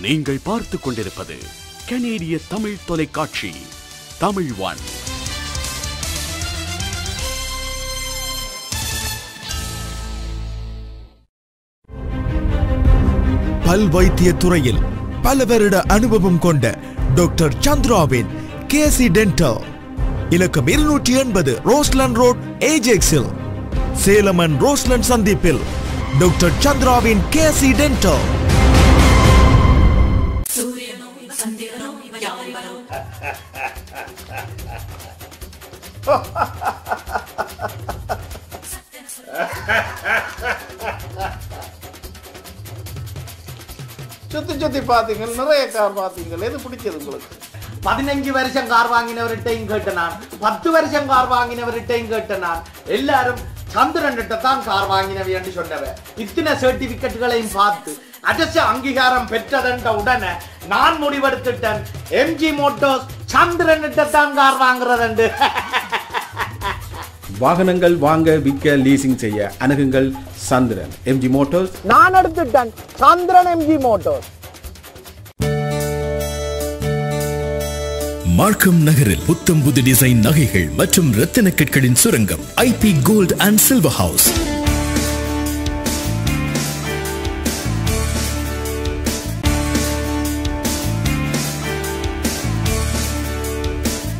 நீங்கள் பார்த்துக் கொண்டிருப்பது கனேடிய தமிழ் தொலைக்காட்சி தமிழ் ஒன். பல் வைத்திய துறையில் பல வருட அனுபவம் கொண்ட டாக்டர் சந்திராவின் கேசி டென்டல் இலக்கம் 280 ரோஸ்லண்ட் ரோட் ஏஜெக்ஸில், சேலம் அண்ட் ரோஸ்லண்ட் சந்திப்பில் டாக்டர் சந்திராவின் கேசி டென்டல். சுத்தி சுத்தி பாத்தீங்க, நிறைய கார் பாத்தீங்க, எது பிடிச்சது உங்களுக்கு? 15 வருஷம் கார் வாங்கினவர்கிட்டையும் கேட்டேன் நான், 10 வருஷம் கார் வாங்கினவர்கிட்டையும் கேட்டேன் நான். எல்லாரும் சந்திரன் தான் கார் வாங்கினவை என்று சொன்னவ. இத்தனை சர்டிபிகேட்டுகளையும் பார்த்து அரசு அங்கீகாரம் பெற்றதென்ற உடனே நான் முடிவெடுத்துட்டேன், எம்ஜி மோட்டார்ஸ் சந்திரன் தான் கார் வாங்குறதுண்டு. வாகனங்கள் வாங்க, விற்க, லீசிங் செய்ய அணுகுங்கள் சந்திரன் எம்ஜி மோட்டார்ஸ். நான் எடுத்துட்டேன் சந்திரன் எம்ஜி மோட்டார்ஸ். மார்க்கம் நகரில் புத்தம் புது டிசைன் நகைகள் மற்றும் ரத்தின கற்களின் சுரங்கம் IP gold and silver house.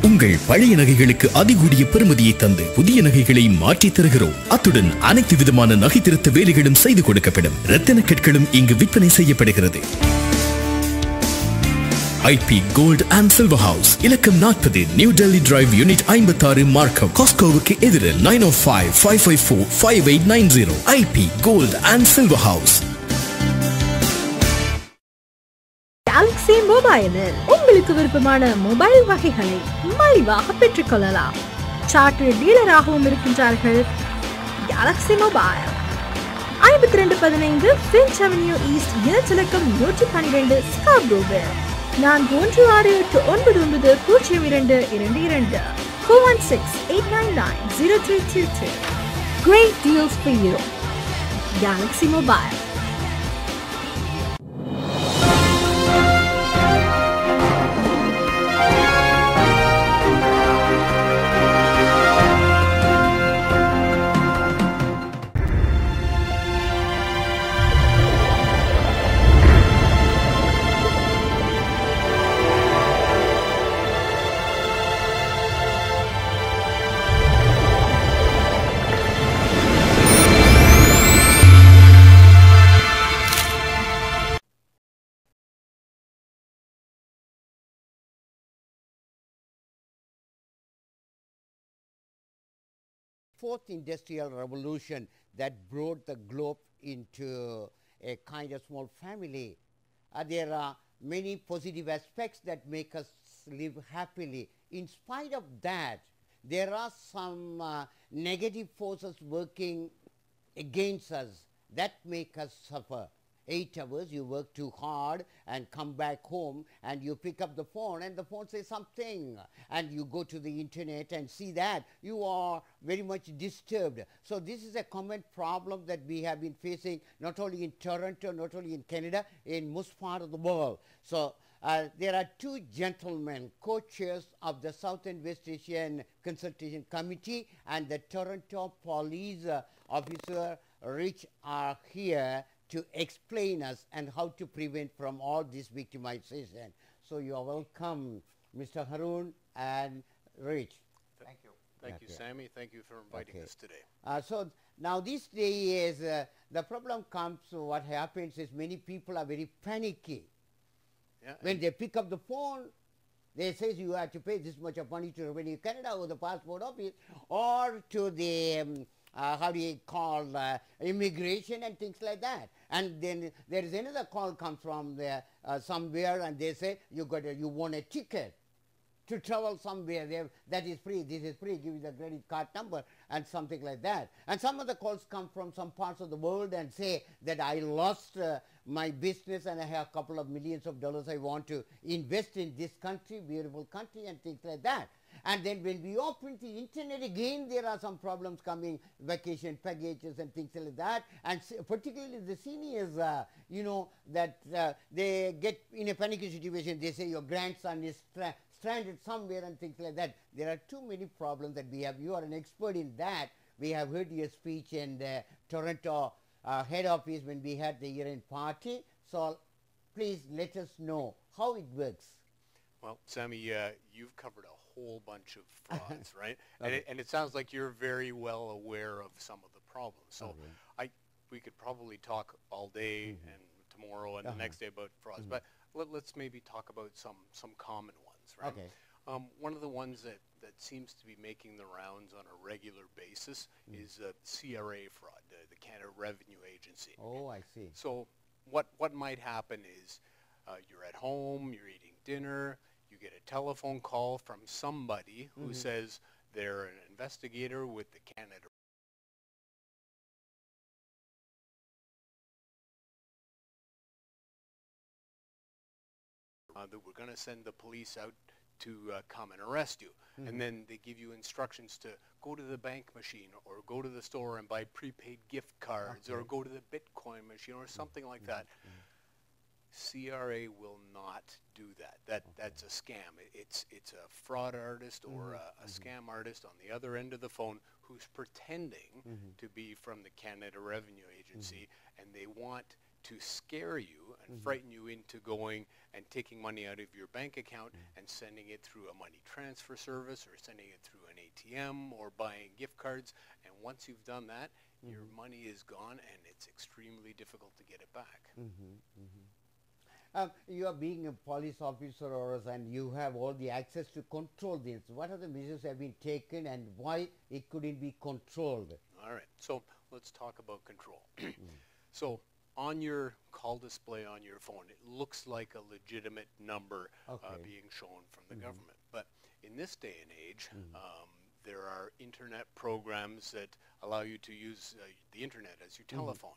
உங்கள் பழைய நகைகளுக்கு அதிகூடிய பெறுமதியை தந்து புதிய நகைகளை மாற்றி தருகிறோம். அத்துடன் அனைத்து விதமான நகை திருத்த வேலைகளும் செய்து கொடுக்கப்படும். ரத்தின கற்களும் இங்கு விற்பனை செய்யப்படுகிறது. IP gold and silver house, இலக்கம் 40 நியூ டெல்லி டிரைவ், யூனிட் 56, மார்க்கம், காஸ்கோவுக்கு எதிரில் 905-554-5890. IP gold and silver house. Galaxy மொபைலில் உங்களுக்கு விருப்பமான மொபைல் வகைகளை மலிவாக பெற்றுக்கொள்ளலாம். சார்ட்டர் டீலராகவும் இருக்கின்றார்கள். Galaxy mobile 5215 French avenue east, இலக்கம் 112, ஸ்கார்ப்ரோவில். 4169902222 416-899-0322. Great deals for you. Galaxy Mobile. Fourth industrial revolution that brought the globe into a kind of small family. There are many positive aspects that make us live happily. In spite of that, there are some negative forces working against us that make us suffer. 8 hours you work too hard and come back home and you pick up the phone and the phone says something and you go to the internet and see that you are very much disturbed. So this is a common problem that we have been facing not only in Toronto, not only in Canada, in most part of the world. So there are two gentlemen, co-chairs of the South and West Asian Consultation Committee, and the Toronto police officer Rich are here to explain us and how to prevent from all this victimization. So you are welcome, Mr. Haroon and Rich. Thank you. Thank you, Sammy. Thank you for inviting us today. So now this day is, the problem comes, what happens is many people are very panicky. Yeah, when they pick up the phone, they say you have to pay this much of money to Revenue Canada or the passport office or to the how do you call immigration and things like that. And then there is another call comes from there, somewhere, and they say you want a ticket to travel somewhere. That is free, this is free, give you the credit card number and something like that. And some of the calls come from some parts of the world and say that I lost my business and I have a couple of millions of dollars I want to invest in this country, beautiful country, and things like that. And then when we open the internet again, there are some problems coming, vacation packages and things like that. And particularly the seniors, you know, that they get in a panicky situation. They say your grandson is stranded somewhere and things like that. There are too many problems that we have. You are an expert in that. We have heard your speech in the Toronto head office when we had the year-end party. So please let us know how it works. Well, Sammy, you've covered a whole bunch of frauds, right? Okay. And it sounds like you're very well aware of some of the problems. So we could probably talk all day and tomorrow and the next day about frauds, but let's maybe talk about some common ones, right? Okay. One of the ones that seems to be making the rounds on a regular basis is CRA fraud, the Canada Revenue Agency. Oh, I see. So what might happen is you're at home, you're eating dinner, you get a telephone call from somebody who says they're an investigator with the Canada that we're going to send the police out to come and arrest you. And then they give you instructions to go to the bank machine or go to the store and buy prepaid gift cards or go to the Bitcoin machine or something like that. CRA will not do that. That's a scam. It's a fraud artist or a scam artist on the other end of the phone who's pretending to be from the Canada Revenue Agency, and they want to scare you and frighten you into going and taking money out of your bank account and sending it through a money transfer service or sending it through an ATM or buying gift cards. And once you've done that, your money is gone and it's extremely difficult to get it back. You are being a police officer and you have all the access to control this. What are the measures have been taken and why it couldn't be controlled? All right, so let's talk about control. So on your call display on your phone, it looks like a legitimate number being shown from the government. But in this day and age, there are internet programs that allow you to use the internet as your telephone.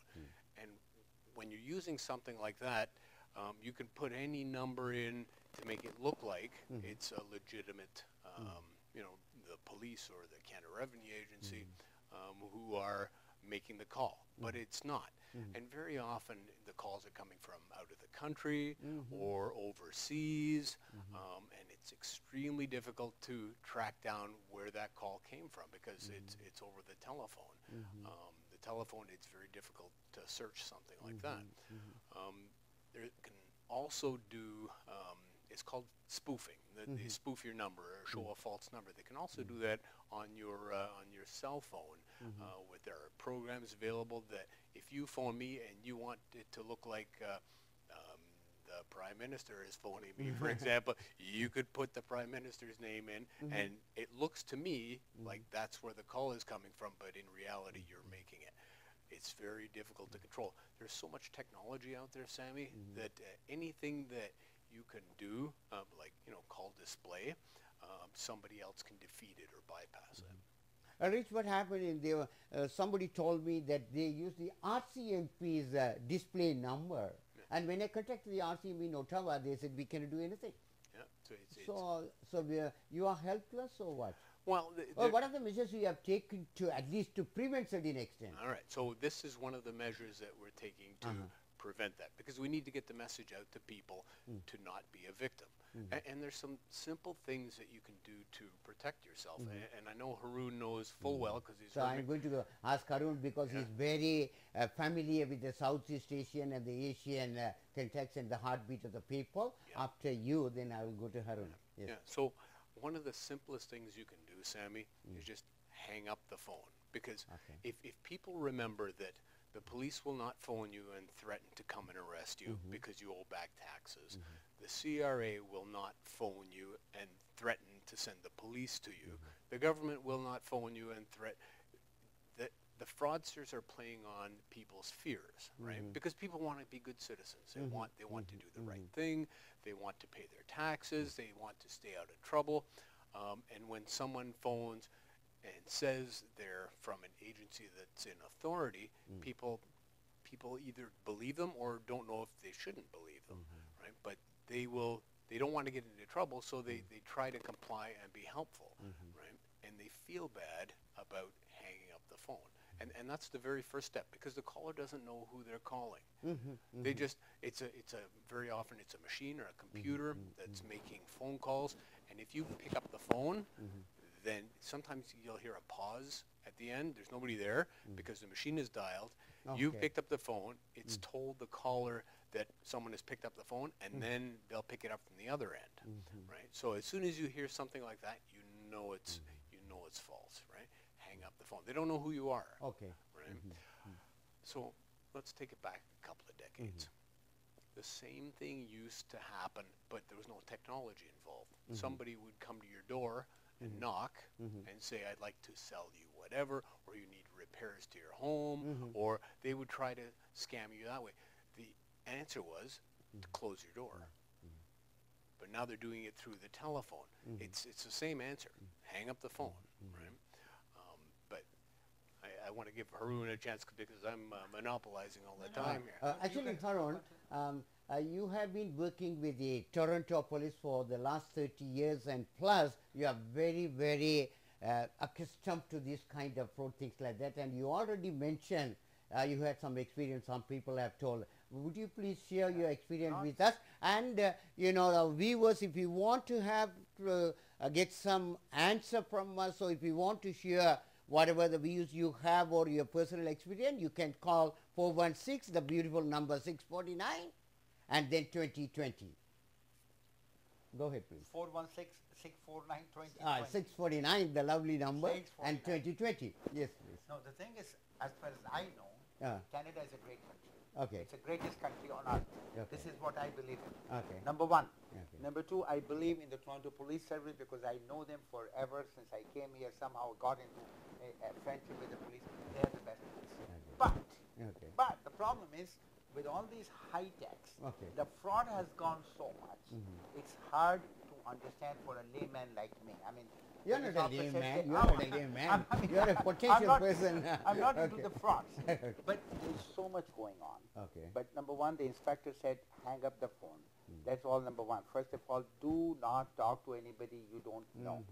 And when you're using something like that, you can put any number in to make it look like it's a legitimate, you know, the police or the Canada Revenue Agency who are making the call, but it's not. And very often the calls are coming from out of the country or overseas, and it's extremely difficult to track down where that call came from because it's over the telephone. The telephone, it's very difficult to search something like that. There can also do, it's called spoofing. They spoof your number or show a false number. They can also do that on your cell phone. With there are programs available that if you phone me and you want it to look like the Prime Minister is phoning me, for example, you could put the Prime Minister's name in, and it looks to me like that's where the call is coming from, but in reality, you're making it. It's very difficult to control. There's so much technology out there, Sammy, that anything that you can do, like, you know, call display, somebody else can defeat it or bypass it. Rich, what happened in there, somebody told me that they use the RCMP's display number. And when I contacted the RCMP in Ottawa, they said, we cannot do anything. Yeah, so you are helpless or what? Well, what are the measures you have taken to at least to prevent certain extent? All right, so this is one of the measures that we're taking to prevent that, because we need to get the message out to people to not be a victim. And there's some simple things that you can do to protect yourself. And I know Haroon knows full well because he's... So I'm going to ask Haroon because he's very familiar with the Southeast Asian and the Asian context and the heartbeat of the people. After you, then I will go to Haroon. Yes. Yeah, so one of the simplest things you can do, Sammy, is just hang up the phone. Because if people remember that the police will not phone you and threaten to come and arrest you because you owe back taxes, the CRA will not phone you and threaten to send the police to you, the government will not phone you and threaten. The fraudsters are playing on people's fears, right? Because people want to be good citizens. They want to do the right thing. They want to pay their taxes. They want to stay out of trouble. And when someone phones and says they're from an agency that's in authority, people either believe them or don't know if they shouldn't believe them, right? But they will they don't want to get into trouble, so they try to comply and be helpful, right? And they feel bad about hanging up the phone. And that's the very first step, because the caller doesn't know who they're calling. They just, it's a very often it's a machine or a computer that's making phone calls, and if you pick up the phone, then sometimes you'll hear a pause at the end. There's nobody there because the machine is dialed. You've picked up the phone. It's told the caller that someone has picked up the phone, and then they'll pick it up from the other end, right? So as soon as you hear something like that, you know it's false, right? Hang up the phone. They don't know who you are. Okay. Right? So let's take it back a couple of decades. The same thing used to happen, but there was no technology involved. Somebody would come to your door and knock and say, I'd like to sell you whatever, or you need repairs to your home, or they would try to scam you that way. The answer was to close your door. But now they're doing it through the telephone. It's the same answer. Hang up the phone, right? But I want to give Haroon a chance because I'm monopolizing all the time here. Actually, Haroon, you have been working with the Toronto police for the last 30 years, and plus you are very, very accustomed to this kind of fraud, things like that. And you already mentioned you had some experience, some people have told. Would you please share your experience with us? And you know, our viewers, if you want to have get some answer from us, or if you want to share whatever the views you have or your personal experience, you can call 416, the beautiful number 649, and then 2020. Go ahead, please. 416-649-2020. 649, the lovely number, and 2020. Yes, please. No, the thing is, as far as I know, Canada is a great country. Okay. It's the greatest country on earth. Okay. This is what I believe in. Okay. Number one. Okay. Number two, I believe in the Toronto Police Service because I know them forever since I came here. Somehow got into a friendship with the police. They are the best police. Okay. But the problem is, with all these high techs, the fraud has gone so much. It's hard to understand for a layman like me. I mean, you're not a layman. You're not a layman. You're a potential person. I'm not into the frauds. But there's so much going on. Okay. But number one, the inspector said, hang up the phone. That's all number one. First of all, do not talk to anybody you don't know.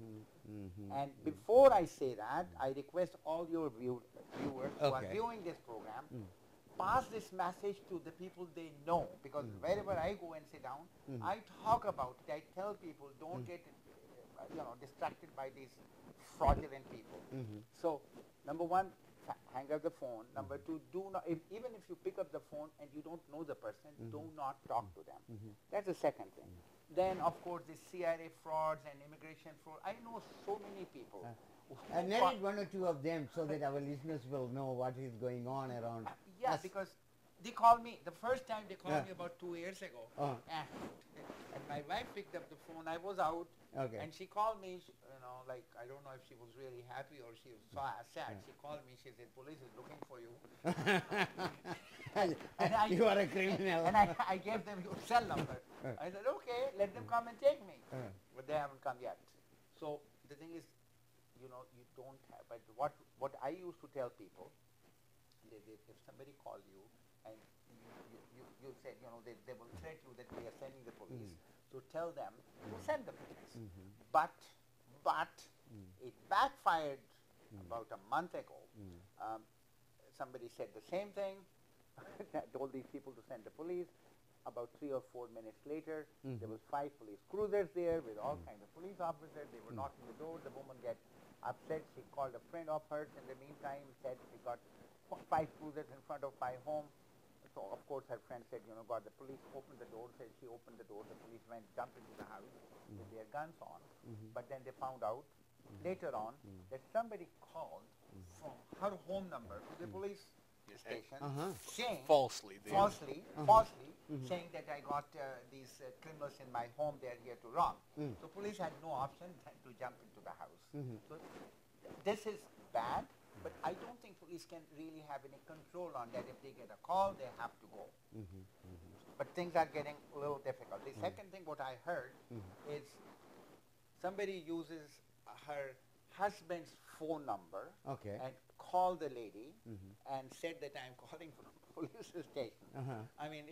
And before I say that, I request all your viewers who are viewing this program, pass this message to the people they know. Because wherever I go and sit down, I talk about it. I tell people, don't get distracted by these fraudulent people. So, number one, hang up the phone. Number two, do not, even if you pick up the phone and you don't know the person, do not talk to them. That's the second thing. Then, of course, the CIA frauds and immigration fraud. I know so many people. Narrate one or two of them so that our listeners will know what is going on around. Yeah, because they called me, the first time they called me about 2 years ago. And my wife picked up the phone. I was out. And she called me, like, I don't know if she was really happy or she was so sad. She called me, she said, police is looking for you. And you are a criminal. And I gave them your cell number. I said, okay, let them come and take me. But they haven't come yet. So the thing is, you don't have, but what I used to tell people, if somebody calls you and you said, they will threat you that we are sending the police, so tell them to send the police. But it backfired about a month ago. Somebody said the same thing, told these people to send the police. About 3 or 4 minutes later, there was 5 police cruisers there with all kinds of police officers. They were knocking the door. The woman got upset. She called a friend of hers. In the meantime, said she got 5 cruisers in front of my home. So, of course, her friend said, God, the police opened the door. Said she opened the door. The police went, jumped into the house with their guns on. But then they found out later on that somebody called from her home number to the police station saying falsely saying that I got these criminals in my home, they are here to rob. So police had no option than to jump into the house. So this is bad, but I don't think police can really have any control on that. If they get a call, they have to go. But things are getting a little difficult. The second thing what I heard is somebody uses her husband's phone number and called the lady and said that I'm calling from police station. I mean,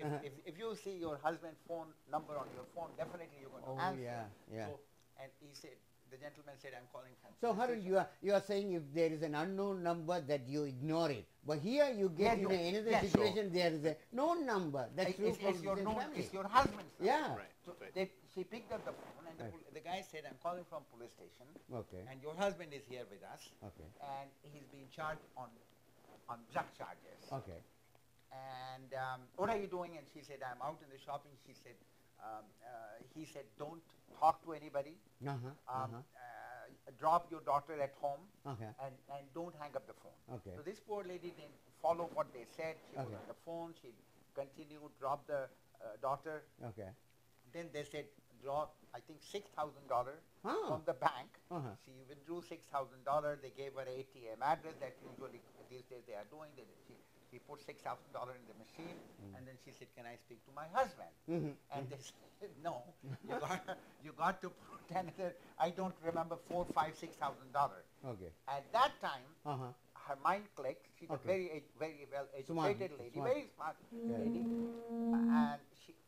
if you see your husband's phone number on your phone, definitely you're going to answer. So, and he said, the gentleman said, I'm calling from. So Harun, you are saying if there is an unknown number that you ignore it, but here you get in another situation there is a known number. That's true for it's your the known, family. it's your husband's number. Yeah. Right. So she picked up the phone, and the guy said, I'm calling from police station. Okay. And your husband is here with us. Okay. And he's being charged on drug charges. Okay. And what are you doing? And she said, I'm out in the shopping. She said, he said, don't talk to anybody. Drop your daughter at home. Okay. And don't hang up the phone. Okay. So this poor lady didn't follow what they said. She was on the phone. She continued, drop the daughter. Okay. Then they said, draw, I think, $6,000 from the bank. She withdrew $6,000. They gave her an ATM address that usually these days they are doing. She put $6,000 in the machine, and then she said, can I speak to my husband? And they said, no, you got to put another, I don't remember, $4,000, $5,000, $6,000. Okay. At that time, her mind clicked. She's a very well educated lady, very smart lady, and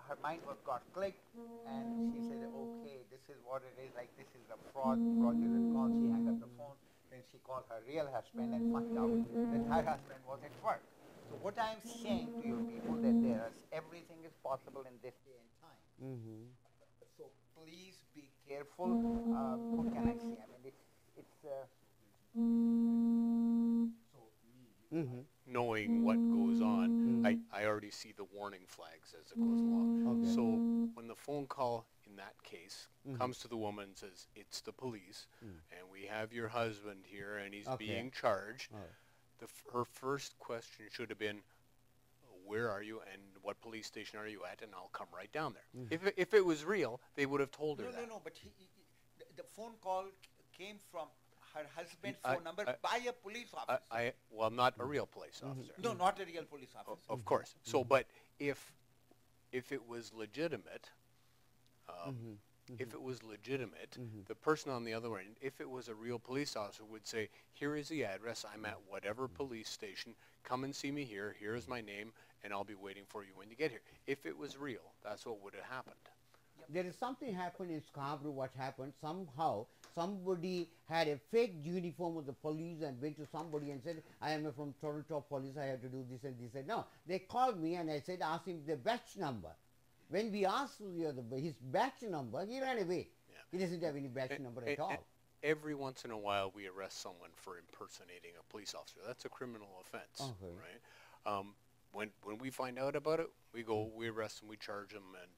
her mind got clicked, and she said, okay, this is what it is, like this is a fraudulent call. She hung up the phone. Then she called her real husband and found out that her husband was at work. So what I'm saying to you people, that everything is possible in this day and time. So please be careful. What can I say? I mean, knowing what goes on, I already see the warning flags as it goes along. So when the phone call in that case comes to the woman and says, it's the police, and we have your husband here, and he's being charged, her first question should have been, where are you and what police station are you at, and I'll come right down there. If it was real, they would have told her that. No, but the phone call came from her husband's phone number by a police officer. Well, not a real police officer. No, not a real police officer. Of course. So, but if it was legitimate, the person on the other end, if it was a real police officer, would say, here is the address, I'm at whatever police station, come and see me here, here's my name, and I'll be waiting for you when you get here. If it was real, that's what would have happened. There is something happened in Scarborough. What happened? Somehow somebody had a fake uniform of the police and went to somebody and said, I am from Toronto police, I have to do this and this. And no, they called me and I said, ask him the batch number. When we asked his batch number, he ran away. Yeah. He doesn't have any batch number at all. Every once in a while, we arrest someone for impersonating a police officer. That's a criminal offense, right? When we find out about it, we go, we arrest them, we charge them, and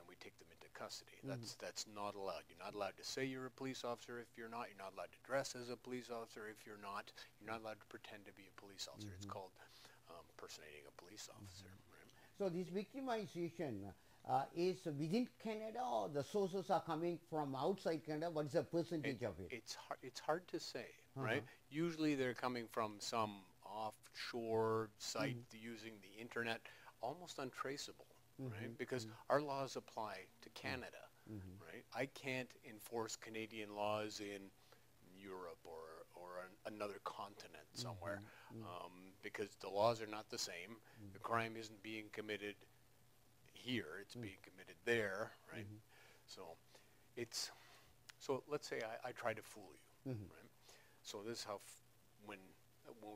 we take them into custody. That's not allowed. You're not allowed to say you're a police officer if you're not. You're not allowed to dress as a police officer if you're not. You're not allowed to pretend to be a police officer. It's called impersonating a police officer. Right? So this victimization is within Canada, or the sources are coming from outside Canada? What is the percentage of it? It's hard to say, right? Usually they're coming from some offshore site using the internet, almost untraceable. Right? Because our laws apply to Canada, right? I can't enforce Canadian laws in Europe or another continent somewhere because the laws are not the same. The crime isn't being committed here; it's being committed there, right? So let's say I try to fool you, right? So this is how when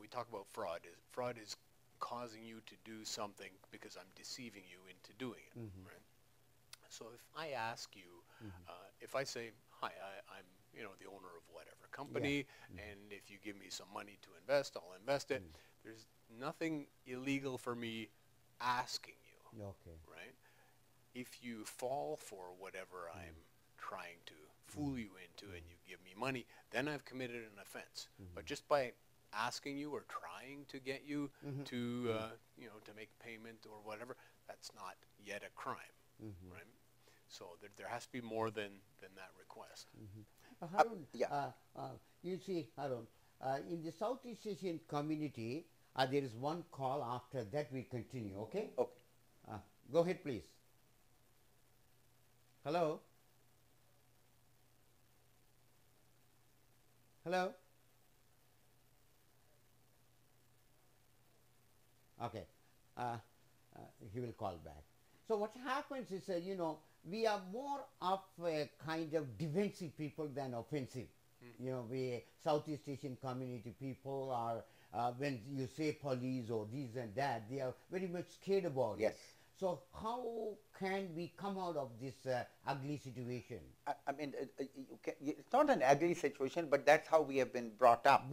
we talk about fraud is causing you to do something because I'm deceiving you into doing it, right? So if I ask you, if I say, hi, I'm the owner of whatever company, and if you give me some money to invest, I'll invest it. There's nothing illegal for me asking you, right? If you fall for whatever I'm trying to fool you into and you give me money, then I've committed an offense. But just by asking you or trying to get you to to make payment or whatever, that's not yet a crime, right? So there has to be more than that request. Harun, you see, Harun, in the Southeast Asian community, there is one call. After that we continue, okay? Okay. Go ahead, please. Hello? Hello? Okay. Uh, he will call back. So what happens is, we are more of a kind of defensive people than offensive. We Southeast Asian community people are, when you say police or this and that, they are very much scared about Yes. it. So how can we come out of this ugly situation? I mean, it's not an ugly situation, but that's how we have been brought up.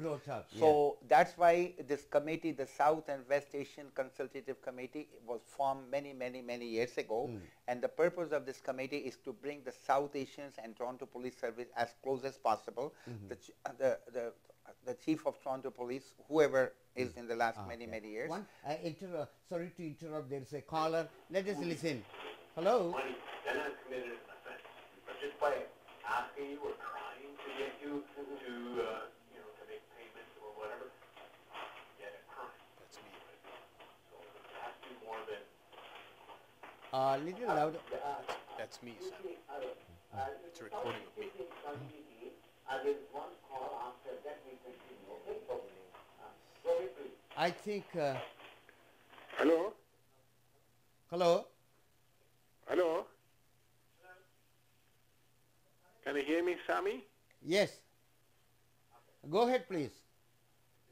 So that's why this committee, the South and West Asian Consultative Committee, was formed many, many, many years ago. And the purpose of this committee is to bring the South Asians and Toronto Police Service as close as possible. The chief of Toronto Police, whoever is in the last many, many years. Sorry to interrupt, there is a caller. Let us listen. Hello? Then I've committed an offense. But just by asking you or trying to get you to, to make payments or whatever, get a crime. That's me. So it has to be more than... Little louder. That's me, Sam. It's a recording of me. I think... Hello? Hello? Hello? Can you hear me, Sammy? Yes. Go ahead, please.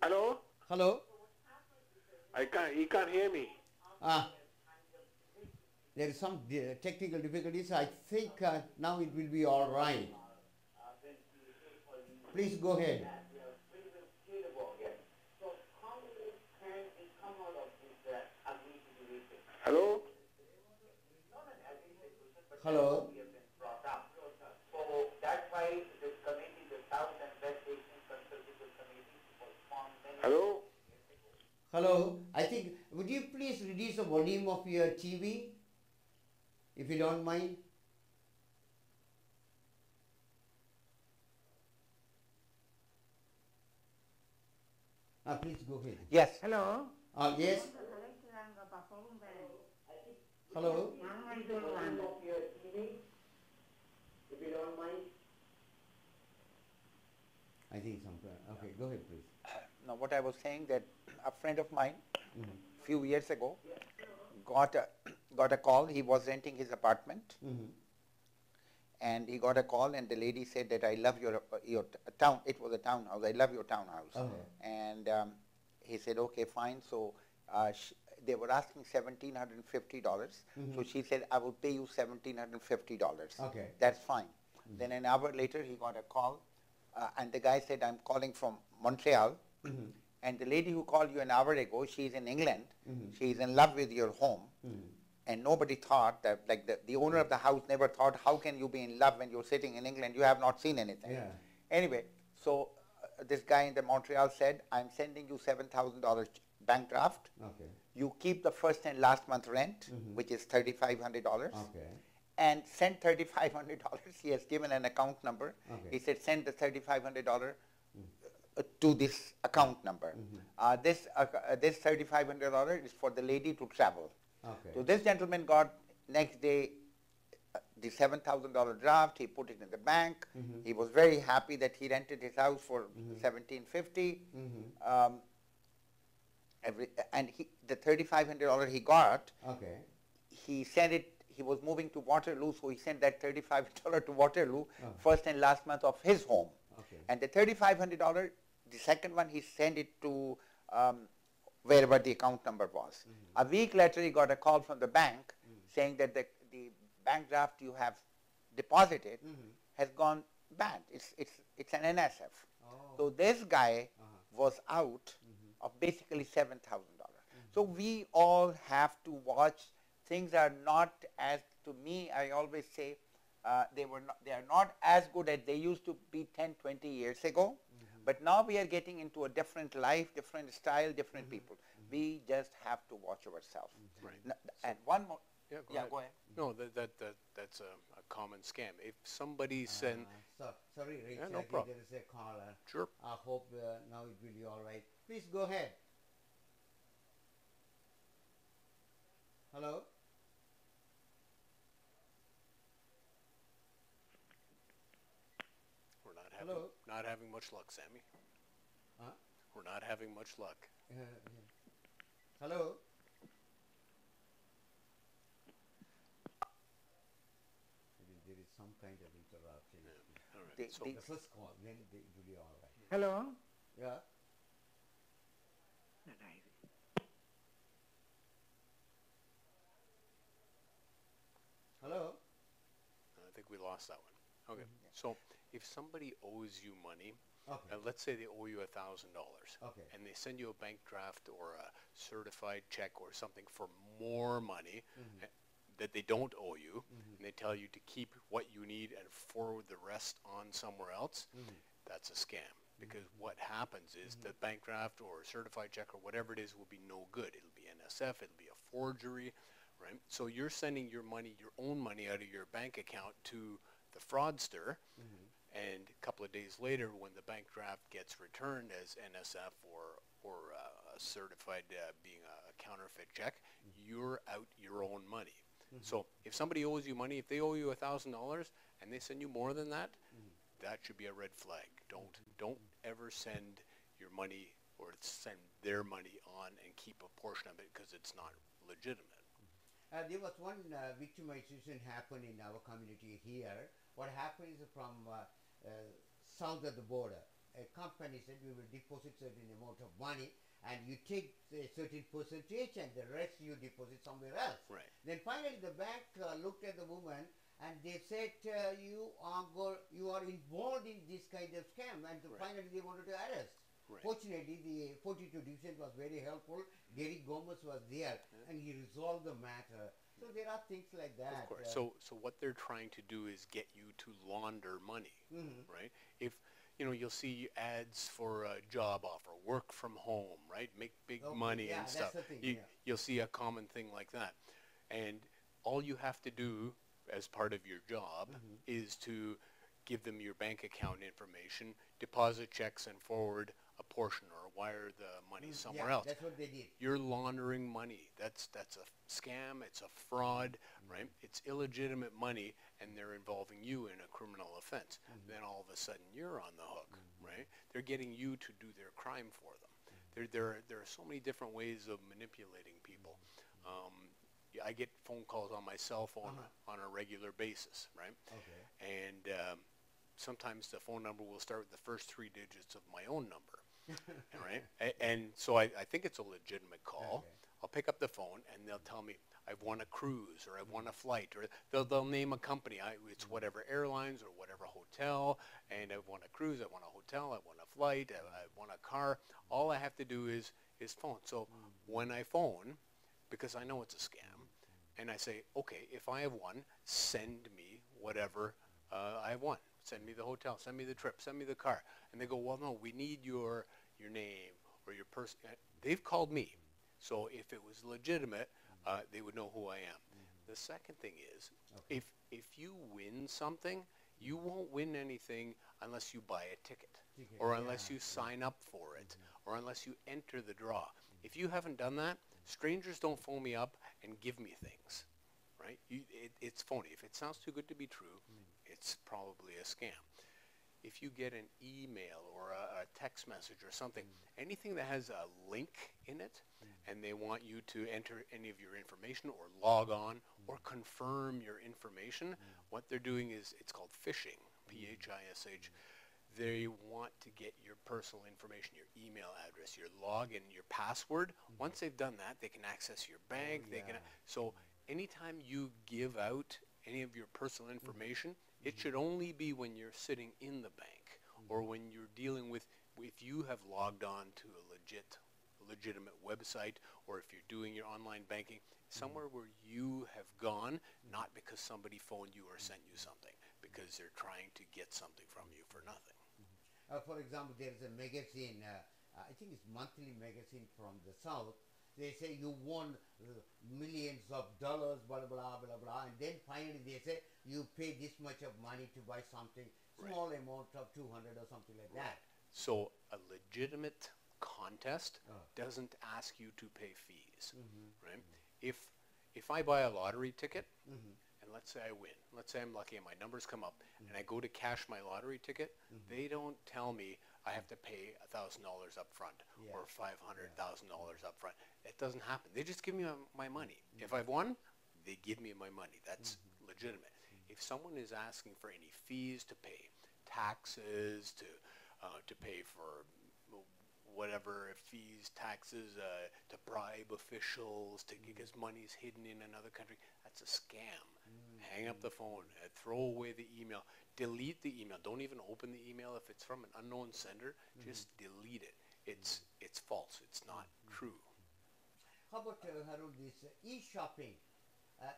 Hello? Hello? He can't hear me. There is some technical difficulties. I think now it will be all right. Please go ahead. Hello? Hello? So that's why this committee, the South and West Asian Consultative Committee, was formed many Hello? Hello? I think, would you please reduce the volume of your TV, if you don't mind? Please go ahead. Yes. Hello? Yes? Hello? If you don't mind. I think some, okay, go ahead please. Now what I was saying, that a friend of mine, few years ago, got a call. He was renting his apartment, and he got a call, and the lady said that, I love your town. It was a townhouse. I love your townhouse. And he said, okay, fine. So they were asking $1,750. So she said, I will pay you $1,750. Okay. That's fine. Then an hour later, he got a call, and the guy said, I'm calling from Montreal. And the lady who called you an hour ago, she's in England. She's in love with your home. And nobody thought that, like the owner of the house never thought, how can you be in love when you're sitting in England? You have not seen anything. Yeah. Anyway, so this guy in the Montreal said, I'm sending you $7,000 bank draft. Okay. You keep the first and last month rent, which is $3,500. Okay. And send $3,500. He has given an account number. Okay. He said, send the $3,500 to this account number. This $3,500 is for the lady to travel. Okay. So this gentleman got next day the $7,000 draft. He put it in the bank. He was very happy that he rented his house for $1,750. And the $3,500 he got, okay, he sent it. He was moving to Waterloo, so he sent that $3,500 to Waterloo, first and last month of his home. Okay. And the $3,500, the second one, he sent it to wherever the account number was. A week later, he got a call from the bank saying that the bank draft you have deposited has gone bad. It's an NSF. So this guy was out of basically $7,000. So we all have to watch. Things are not as, to me, I always say, they are not as good as they used to be 10, 20 years ago. But now we are getting into a different life, different style, different people. We just have to watch ourselves. Right. And one more. Yeah, go ahead. No, that's a common scam. If somebody send... sorry, Rich, no problem. there is a caller. Sure. I hope now it will be all right. Please go ahead. Hello? We're not having much luck, Sammy. Huh? We're not having much luck. Hello? There is some kind of interruption. All right. So The first call, then it will be all right. Hello? Yeah? Hello? I think we lost that one. Okay. So if somebody owes you money, Okay. let's say they owe you $1,000, Okay. and they send you a bank draft or a certified check or something for more money that they don't owe you, and they tell you to keep what you need and forward the rest on somewhere else, that's a scam. Because what happens is the bank draft or certified check or whatever it is will be no good. It'll be NSF, it'll be a forgery, right? So you're sending your money, your own money out of your bank account to the fraudster, and a couple of days later when the bank draft gets returned as NSF or certified being a counterfeit check, you're out your own money. So if somebody owes you money, if they owe you $1,000 and they send you more than that, that should be a red flag. Don't ever send your money or send their money on and keep a portion of it because it's not legitimate. There was one victimization happened in our community here. What happened is from south of the border, a company said we will deposit certain amount of money and you take a certain percentage and the rest you deposit somewhere else. Right. Then finally the bank looked at the woman and they said you are involved in this kind of scam, and finally they wanted to arrest. Right. Fortunately, the 42 division was very helpful. Gary Gomez was there and he resolved the matter. So there are things like that. Of course. So what they're trying to do is get you to launder money, right? If you'll see ads for a job offer, work from home, right? Make big money and stuff. That's the thing, You'll see a common thing like that, and all you have to do as part of your job is to give them your bank account information, deposit checks, and forward a portion or wire the money somewhere else. That's what they did. You're laundering money. That's a scam. It's a fraud, right? It's illegitimate money, and they're involving you in a criminal offense. Then all of a sudden you're on the hook, right? They're getting you to do their crime for them. There are so many different ways of manipulating people. I get phone calls on my cell phone on a regular basis, right? Okay. And sometimes the phone number will start with the first 3 digits of my own number, right? And so I think it's a legitimate call. Okay. I'll pick up the phone and they'll tell me I've won a cruise or I've won a flight, or they'll name a company. It's whatever airlines or whatever hotel, and I've won a cruise, I won a hotel, I won a flight, I won a car. All I have to do is phone. So when I phone, because I know it's a scam, and I say, okay, if I have won, send me whatever I have won. Send me the hotel, send me the trip, send me the car. And they go, well, no, we need your name or your person. They've called me. So if it was legitimate, they would know who I am. The second thing is, if you win something, you won't win anything unless you buy a ticket or unless you sign up for it or unless you enter the draw. If you haven't done that, strangers don't phone me up and give me things, right? It's phony. If it sounds too good to be true, it's probably a scam. If you get an email or a text message or something, anything that has a link in it, and they want you to enter any of your information or log on or confirm your information, what they're doing is, it's called phishing, P-H-I-S-H. They want to get your personal information, your email address, your login, your password. Once they've done that, they can access your bank. So anytime you give out any of your personal information, it should only be when you're sitting in the bank or when you're dealing with, if you have logged on to a legitimate website, or if you're doing your online banking, somewhere where you have gone, not because somebody phoned you or sent you something, because they're trying to get something from you for nothing. For example, there is a magazine, I think it's monthly magazine from the south. They say you won millions of dollars, blah, blah, blah, blah, and then finally they say you pay this much of money to buy something, small amount of 200 or something like that. So a legitimate contest doesn't ask you to pay fees, right? If I buy a lottery ticket, and let's say I win, let's say I'm lucky and my numbers come up, and I go to cash my lottery ticket, they don't tell me I have to pay $1,000 up front or $500,000 up front. It doesn't happen. They just give me my money. If I've won, they give me my money. That's legitimate. If someone is asking for any fees to pay, taxes to pay for whatever fees, taxes, to bribe officials, because money's hidden in another country, that's a scam. Hang up the phone, throw away the email, delete the email. Don't even open the email if it's from an unknown sender. Just delete it. It's false. It's not true. How about, Harun, this e-shopping?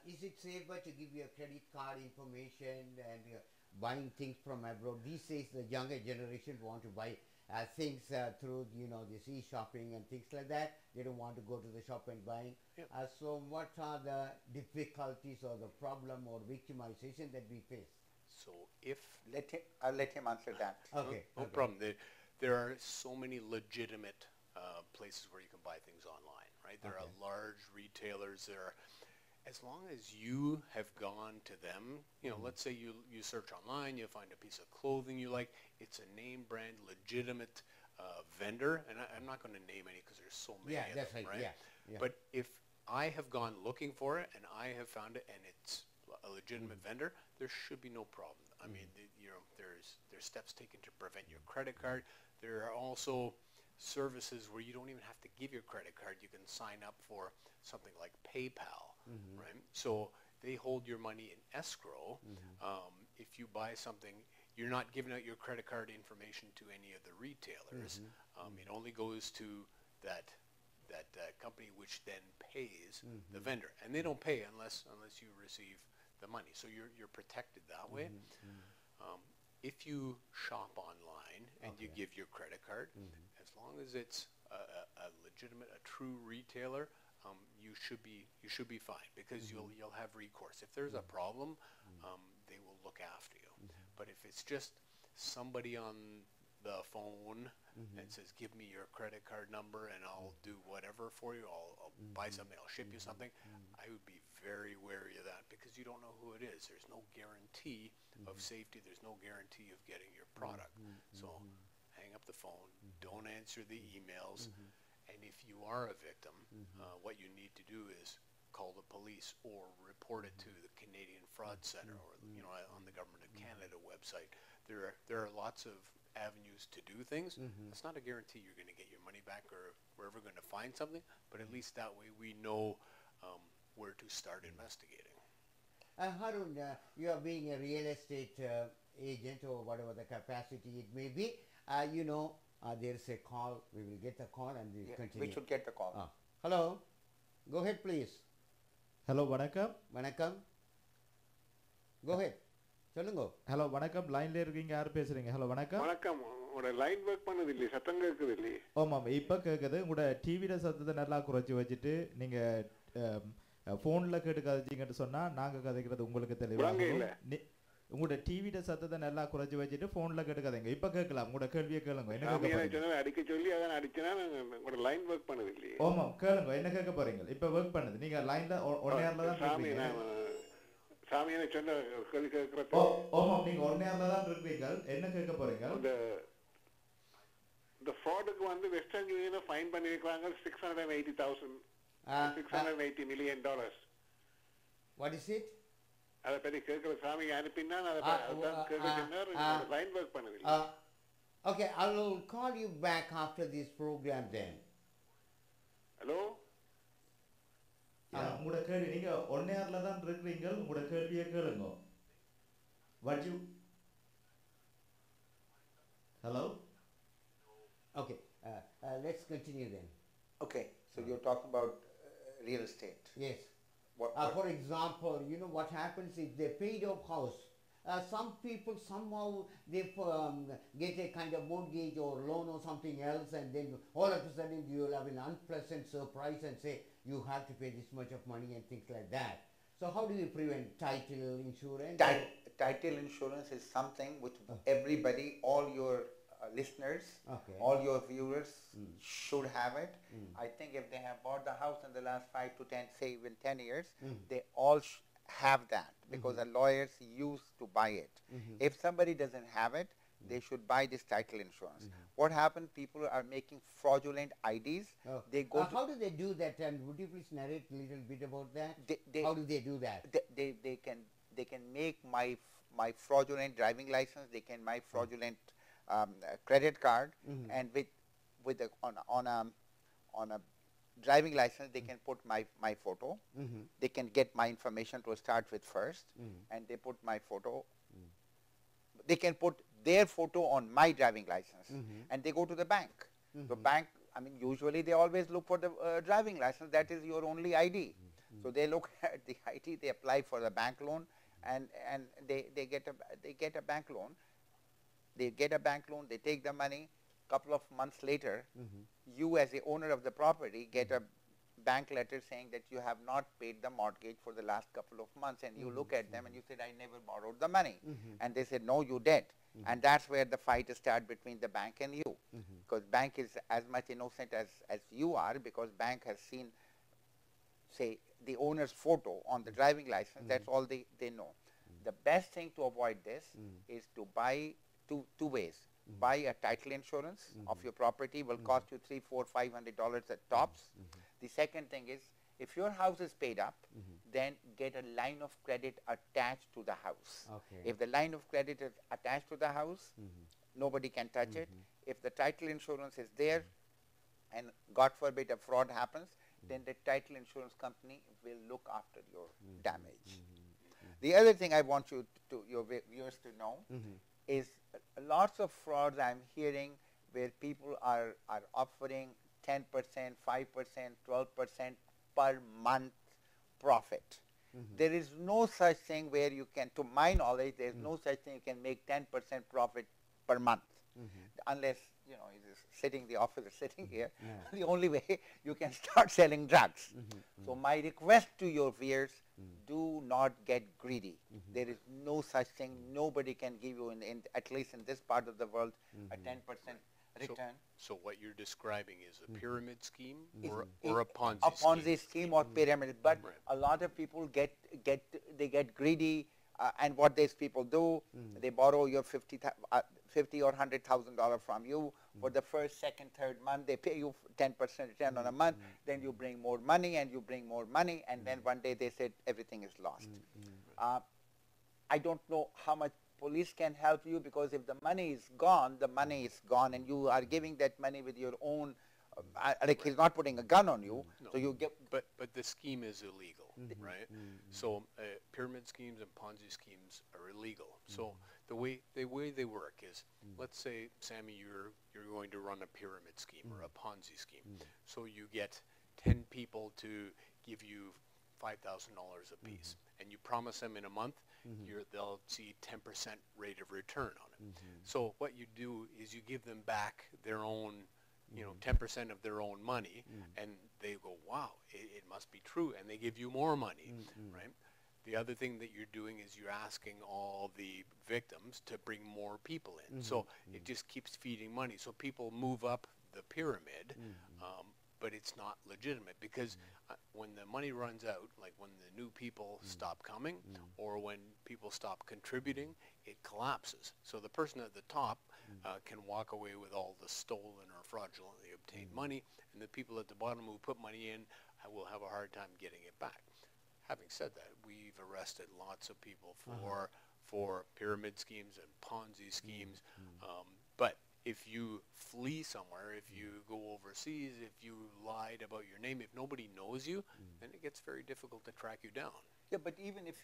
Is it safer to give your credit card information and buying things from abroad? These days, the younger generation want to buy things through, this e-shopping and things like that. They don't want to go to the shop and buying. So what are the difficulties or the problem or victimization that we face? So if... I'll let him answer that. Okay. No problem. There are so many legitimate places where you can buy things online, right? There are large retailers. As long as you have gone to them, let's say you search online, you find a piece of clothing you like, it's a name brand, legitimate vendor, and I'm not going to name any because there's so many of them, right? But if I have gone looking for it and I have found it and it's a legitimate vendor, there should be no problem. I mean, there's steps taken to prevent your credit card. There are also services where you don't even have to give your credit card. You can sign up for something like PayPal, right? So they hold your money in escrow. If you buy something, you're not giving out your credit card information to any of the retailers. It only goes to that company, which then pays the vendor, and they don't pay unless you receive the money. So you're protected that way. If you shop online and you give your credit card, as long as it's a legitimate, a true retailer, you should be fine, because you'll have recourse. If there's a problem, they will look after you. But if it's just somebody on the phone and says, give me your credit card number and I'll do whatever for you, I'll buy something, I'll ship you something, I would be very wary of that, because you don't know who it is. There's no guarantee of safety. There's no guarantee of getting your product. So hang up the phone, don't answer the emails, and if you are a victim, what you need to do is call the police or report it to the Canadian Fraud Center, or on the Government of Canada website. There are lots of avenues to do things. It's not a guarantee you're going to get your money back or we're ever going to find something, but at least that way we know where to start investigating. Harun, you are being a real estate agent or whatever the capacity it may be. There is a call. We will get the call and we continue. We should get the call. Hello. Go ahead, please. Hello, வணக்கம். வணக்கம். Go ahead. சொல்லுங்க. Hello, வணக்கம். லைன்ல இருக்கீங்க, யார் பேசுறீங்க? Hello, வணக்கம். வணக்கம். உங்களோட லைன் வர்க் பண்ணது இல்லையே, சத்தம் கேக்குது இல்லையே? ஆமாம், இப்ப கேக்குது. உங்களோட டிவில சத்தத்தை நல்லா குறைச்சு வச்சிட்டு நீங்க போன்ல கேட்டு கதைச்சீங்கன்னு சொன்னா நாங்க கதைக்கிறது உங்களுக்கு தெளிவா இருக்கும். உங்களோட டிவில சத்தத்தை நல்லா குறைச்சு வச்சிட்டு போன்ல கேட்டு கதைங்க. இப்ப கேட்கலாம். உங்களோட கேள்வியை கேளுங்க. என்ன கேட்க போறீங்க? அடிக்க சொல்லி அதான் அடிச்சனா உங்களோட லைன் வர்க் பண்ணது இல்லையே. ஆமாம், கேளுங்க. என்ன கேட்க போறீங்க? இப்ப வர்க் பண்ணுது. நீங்க லைன்ல ஒன் ஏர்ல தான் இருக்கீங்க. சாமி என்ன சொன்ன கேள்வி கேக்குறது? ஆமாம், நீங்க ஒன் ஏர்ல தான் இருக்கீங்க. என்ன கேட்க போறீங்க? இந்த ஃப்ராடுக்கு வந்து வெஸ்டர்ன் யூனியனை ஃபைன் பண்ணிருக்காங்க $680 million. What is it? அத பத்தி கேக்குற சாமி அனுப்பினா அதான் கேக்குறாரு. லைன் வர்க் பண்ணது இல்ல. Okay, I will call you back after this program then. Hello? உங்களோட கேள்வி, நீங்க ஒன் ஏர்ல தான் இருக்கீங்க. உங்களோட கேள்வியை கேளுங்க. What you? Hello? Okay, let's continue then. Okay, so you're talking about real estate. Yes. For example, what happens if they paid off house. Some people somehow they get a kind of mortgage or loan or something else, and then all of a sudden you will have an unpleasant surprise and say you have to pay this much of money and things like that. So how do we prevent title insurance? Title insurance is something which everybody, all your listeners, all your viewers should have it. I think if they have bought the house in the last 5 to 10, say even 10 years, they all have that, because the lawyers used to buy it. If somebody doesn't have it, they should buy this title insurance. What happened? People are making fraudulent IDs. They go. How do they do that? And would you please narrate a little bit about that? How do they do that? They can make my fraudulent driving license. They can my fraudulent credit card, and with on a driving license they can put my photo. They can get my information to start with first, and they put my photo. They can put their photo on my driving license, and they go to the bank. The bank, I mean, usually they always look for the driving license. That is your only ID. So they look at the ID, they apply for the bank loan, and they get a bank loan. They get a bank loan. They take the money. Couple of months later, you as the owner of the property get a bank letter saying that you have not paid the mortgage for the last couple of months, and you look at them and you said, I never borrowed the money. And they said, no, you did. And that's where the fight starts between the bank and you, because bank is as much innocent as you are, because bank has seen, say, the owner's photo on the driving license. That's all they know. The best thing to avoid this is to buy two ways. Buy a title insurance of your property. Will cost you $300, $400, $500 at tops. The second thing is, if your house is paid up, then get a line of credit attached to the house. If the line of credit is attached to the house, nobody can touch it. If the title insurance is there, and God forbid a fraud happens, then the title insurance company will look after your damage. The other thing I want your viewers to know is lots of frauds I'm hearing where people are offering 10%, 5%, 12% per month profit. There is no such thing where you can, to my knowledge, there is no such thing you can make 10% profit per month. Unless, you know, the officer sitting here, the only way you can start selling drugs. So my request to your viewers, do not get greedy. There is no such thing. Nobody can give you, at least in this part of the world, a 10% return. So what you're describing is a pyramid scheme or a Ponzi scheme? A Ponzi scheme or pyramid. But a lot of people get greedy, and what these people do, they borrow your $50 or $100,000 from you. For the first, second, third month, they pay you 10% return on a month. Then you bring more money, and you bring more money, and then one day they said everything is lost. I don't know how much police can help you, because if the money is gone, the money is gone, and you are giving that money with your own. Like he's not putting a gun on you, so you get. But the scheme is illegal, right? So pyramid schemes and Ponzi schemes are illegal. So the way they work is, let's say, Sammy, you're going to run a pyramid scheme or a Ponzi scheme. So you get 10 people to give you $5,000 a piece, and you promise them in a month they'll see 10% rate of return on it. So what you do is you give them back their own, 10% of their own money, and they go, wow, it must be true, and they give you more money, right? The other thing that you're doing is you're asking all the victims to bring more people in. So it just keeps feeding money. So people move up the pyramid, but it's not legitimate, because when the money runs out, like when the new people stop coming, or when people stop contributing, it collapses. So the person at the top can walk away with all the stolen or fraudulently obtained money, and the people at the bottom who put money in will have a hard time getting it back. Having said that, we've arrested lots of people for pyramid schemes and Ponzi schemes, but if you flee somewhere, if you go overseas, if you lied about your name, if nobody knows you, then it gets very difficult to track you down. Yeah, but even if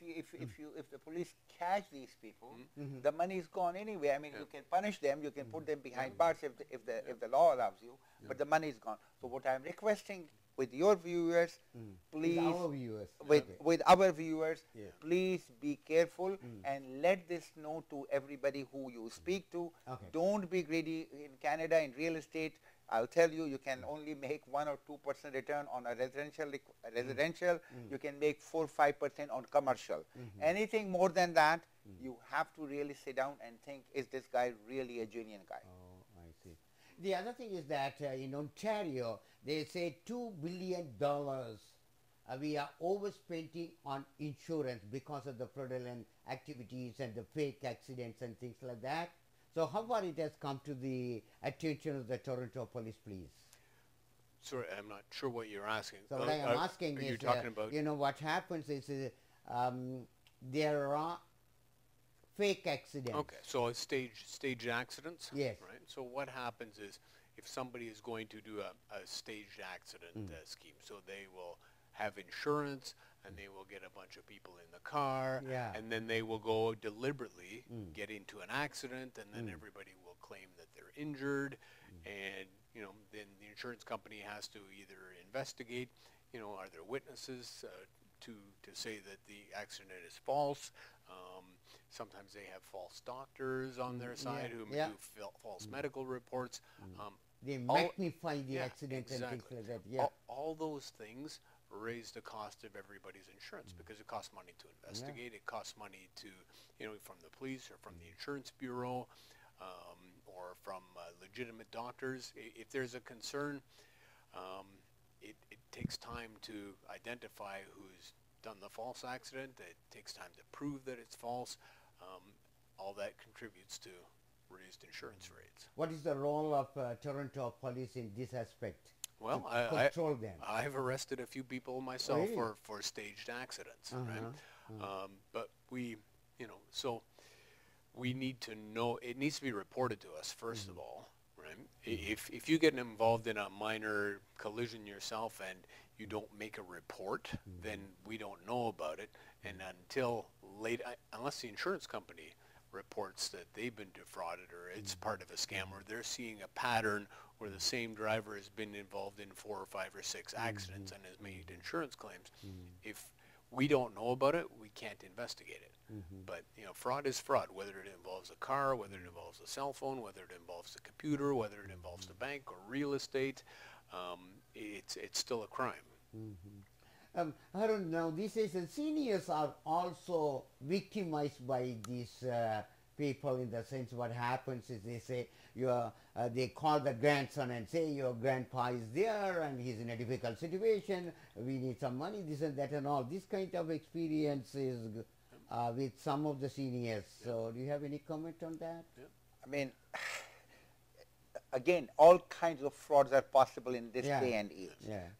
the police catch these people, the money is gone anyway. I mean, you can punish them, you can put them behind bars if the law allows you, but the money is gone. So what I'm requesting with your viewers, please, with our viewers, please be careful and let this know to everybody who you speak to. Don't be greedy. In Canada, in real estate, I'll tell you, you can only make 1 or 2% return on a residential. You can make 4 or 5% on commercial. Anything more than that, you have to really sit down and think, is this guy really a genuine guy? Oh, I see. The other thing is that in Ontario, they say $2 billion we are overspending on insurance because of the fraudulent activities and the fake accidents and things like that. So how far it has come to the attention of the Toronto police, please? Sorry, I'm not sure what you're asking. So what I am asking are is, you talking about? you know, what happens is there are fake accidents. Okay, so stage accidents. Yes. Right. So what happens is, if somebody is going to do a staged accident scheme, so they will have insurance and they will get a bunch of people in the car, Yeah. and then they will go deliberately get into an accident, and then everybody will claim that they're injured, and then the insurance company has to either investigate, are there witnesses to say that the accident is false. Sometimes they have false doctors on their side who do false medical reports. They magnify the accident exactly. and things like that. Yeah. All those things raise the cost of everybody's insurance because it costs money to investigate. It costs money to, from the police or from the insurance bureau, or from legitimate doctors. If there's a concern, it takes time to identify who's done the false accident. It takes time to prove that it's false. All that contributes to raised insurance rates. What is the role of Toronto police in this aspect? Well, control them. I've arrested a few people myself really? for staged accidents, right? But we need to know, it needs to be reported to us first of all, right? If you get involved in a minor collision yourself and you don't make a report, then we don't know about it, and until late, unless the insurance company reports that they've been defrauded or it's part of a scam or they're seeing a pattern where the same driver has been involved in 4 or 5 or 6 accidents and has made insurance claims. If we don't know about it, we can't investigate it. But fraud is fraud, whether it involves a car, whether it involves a cell phone, whether it involves a computer, whether it involves the bank or real estate. It's still a crime. I don't know. These days, seniors are also victimized by these people. In the sense, what happens is they say they call the grandson and say your grandpa is there and he's in a difficult situation. We need some money, this and that and all. This kind of experiences with some of the seniors. So, do you have any comment on that? I mean, again, all kinds of frauds are possible in this day and age.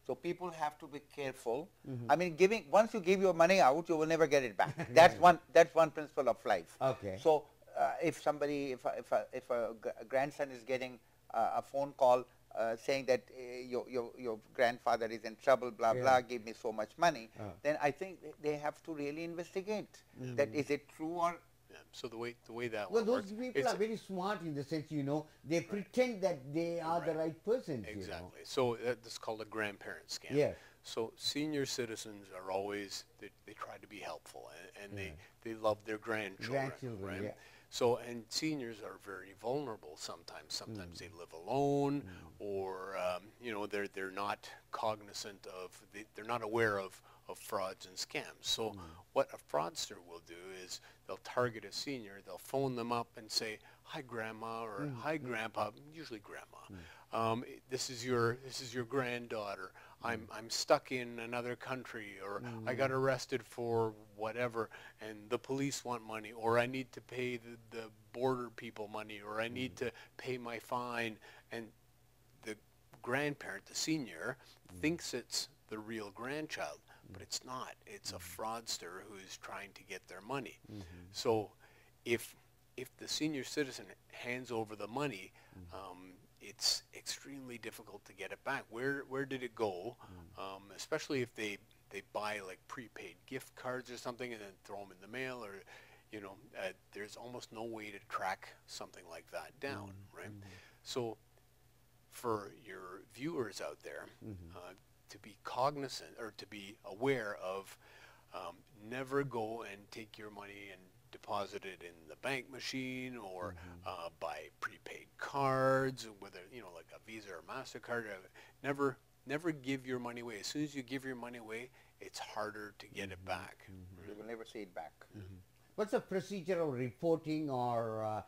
So people have to be careful. I mean, once you give your money out, you will never get it back. That's one principle of life. Okay. So if a grandson is getting a phone call saying that your grandfather is in trouble, blah blah, give me so much money, then I think they have to really investigate that is it true or. So the way that well, works, those people are very smart in the sense, they pretend that they are the right persons. Exactly. So that's called a grandparent scam. Yeah. So senior citizens are always, they try to be helpful and they love their grandchildren. Right? Yeah. So, and seniors are very vulnerable sometimes. Sometimes they live alone or, they're not cognizant of, they're not aware of frauds and scams. So what a fraudster will do is they'll target a senior, they'll phone them up and say, hi grandma or hi grandpa, usually grandma. This is your granddaughter. I'm stuck in another country, or I got arrested for whatever and the police want money, or I need to pay the border people money, or I need to pay my fine. And the grandparent, the senior, thinks it's the real grandchild. But it's not. It's a fraudster who is trying to get their money. So if the senior citizen hands over the money, it's extremely difficult to get it back. Where did it go? Especially if they buy like prepaid gift cards or something and then throw them in the mail, or there's almost no way to track something like that down, right? So for your viewers out there, to be cognizant or to be aware of, never go and take your money and deposit it in the bank machine or buy prepaid cards, whether like a Visa or MasterCard. Never give your money away. As soon as you give your money away, it's harder to get it back. You will never see it back. What's the procedure of reporting or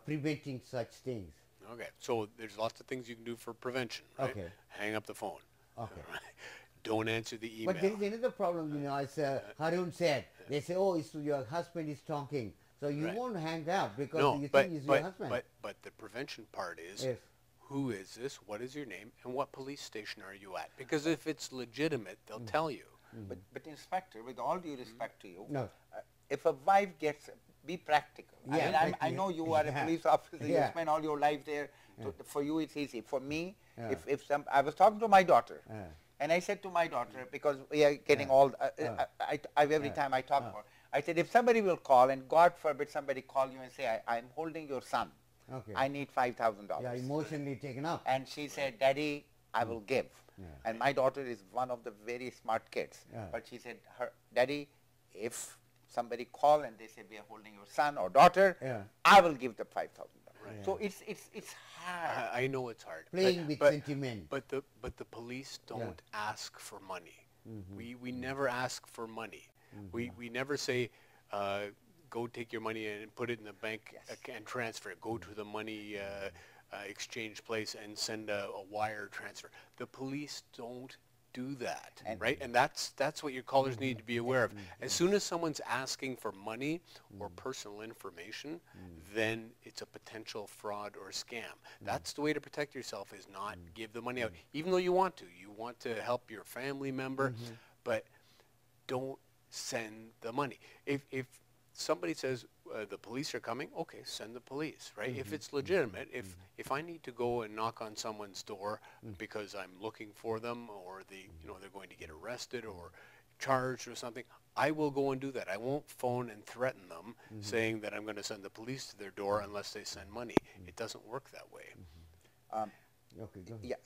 preventing such things? Okay, so there's lots of things you can do for prevention, right? Okay. Hang up the phone. Okay. Don't answer the email. But there is another problem, as Harun said. They say, oh, your husband is talking. So you won't hang up because No, you but, think he's your husband. but the prevention part is, Yes. who is this, what is your name, and what police station are you at? Because if it's legitimate, they'll tell you. But Inspector, with all due respect to you, No. If a wife gets, be practical. Yeah, I mean, I know you are a police officer, you Yeah. spend all your life there, for you it's easy. For me, Yeah. I was talking to my daughter, and I said to my daughter, because we are getting all, every time I talk about, I said, if somebody will call, and God forbid somebody call you and say, I'm holding your son, Okay. I need $5,000. Yeah, emotionally taken up. And she said, Daddy, I will give. And my daughter is one of the very smart kids. But she said, Daddy, if somebody call and they say, we are holding your son or daughter, I will give the $5,000. So it's hard. I know it's hard. Playing with sentiment. But the police don't ask for money. We never ask for money. We never say, go take your money and put it in the bank and transfer it. Go to the money exchange place and send a wire transfer. The police don't do that, right? And that's what your callers need to be aware of. As soon as someone's asking for money or personal information, then it's a potential fraud or scam. That's the way to protect yourself, is not give the money out, even though you want to. You want to help your family member, but don't send the money. If somebody says the police are coming, okay, send the police, right? If it's legitimate, if I need to go and knock on someone's door because I'm looking for them, or they're going to get arrested or charged or something, I will go and do that. I won't phone and threaten them saying that I'm going to send the police to their door unless they send money. It doesn't work that way. Okay, go Yeah,